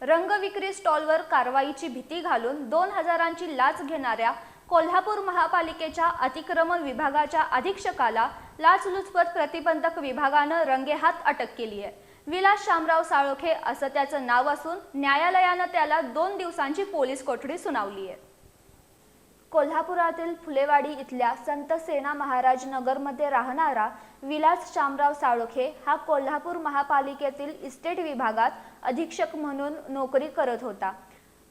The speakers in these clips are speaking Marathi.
रंगविक्री स्टॉलवर कारवाईची भीती घालून 2,000ची लाच घेणाऱ्या कोल्हापूर महापालिकेच्या अतिक्रमण विभागाच्या अधीक्षकाला लाचलुचपत प्रतिबंधक विभागानं रंगेहात अटक केली आहे। विलास शामराव साळोखे असं त्याचं नाव असून न्यायालयानं त्याला 2 दिवसांची पोलीस कोठडी सुनावली आहे। कोल्हापुरातील फुलेवाडी इथल्या संत सेना महाराज नगरमध्ये राहणारा विलास शामराव साळोखे हा कोल्हापूर महापालिकेतील इस्टेट विभागात अधीक्षक म्हणून नोकरी करत होता।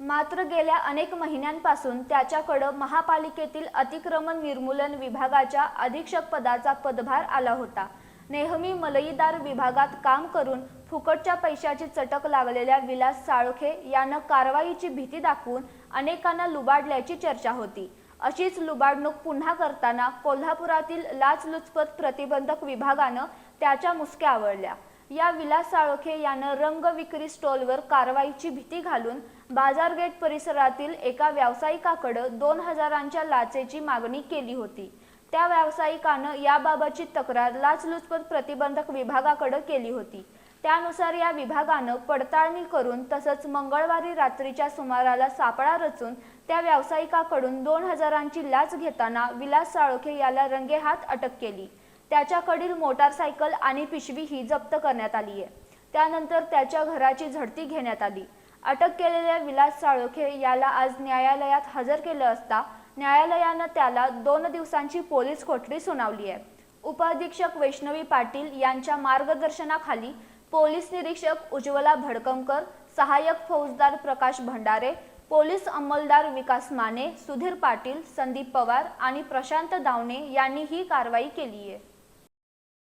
मात्र गेल्या अनेक महिन्यांपासून त्याच्याकडे महापालिकेतील अतिक्रमण निर्मूलन विभागाच्या अधीक्षक पदाचा पदभार आला होता। नेहमी मलईदार विभागात काम करून फुकटच्या पैशाची चटक लागलेल्या विलास साळोखे यानं कारवाईची भीती दाखवून अनेकांना लुबाडल्याची चर्चा होती। अशीच लुबाडणूक पुन्हा करताना कोल्हापुरातील लाचलुचपत प्रतिबंधक विभागानं त्याच्या मुसक्या आवळल्या। या विलास साळोखे यानं रंगविक्री स्टॉलवर कारवाईची भीती घालून बाजारगेट परिसरातील एका व्यावसायिकाकडे 2,000च्या लाचेची मागणी केली होती। त्या व्यावसायिकानं याबाबतची तक्रार लाचलुचपत प्रतिबंधक विभागाकडे केली होती। त्यानुसार या विभागानं पडताळणी करून तसंच मंगळवारी रात्रीच्या सुमाराला सापळा रचून त्या व्यावसायिकाकडून 2,000ची लाच घेताना विलास साळोखे याला रंगेहात अटक केली। त्याच्याकडील मोटारसायकल आणि पिशवी ही जप्त करण्यात आली आहे। त्यानंतर त्याच्या घराची झडती घेण्यात आली। अटक केलेल्या विलास साळोखे याला आज न्यायालयात हजर केलं असता न्यायालयानं त्याला 2 दिवसांची पोलीस कोठडी सुनावली आहे। उपअधीक्षक वैष्णवी पाटील यांच्या मार्गदर्शनाखाली पोलीस निरीक्षक उज्ज्वला भडकमकर, सहाय्यक फौजदार प्रकाश भंडारे, पोलीस अंमलदार विकास माने, सुधीर पाटील, संदीप पवार आणि प्रशांत दावणे यांनी ही कारवाई केली आहे।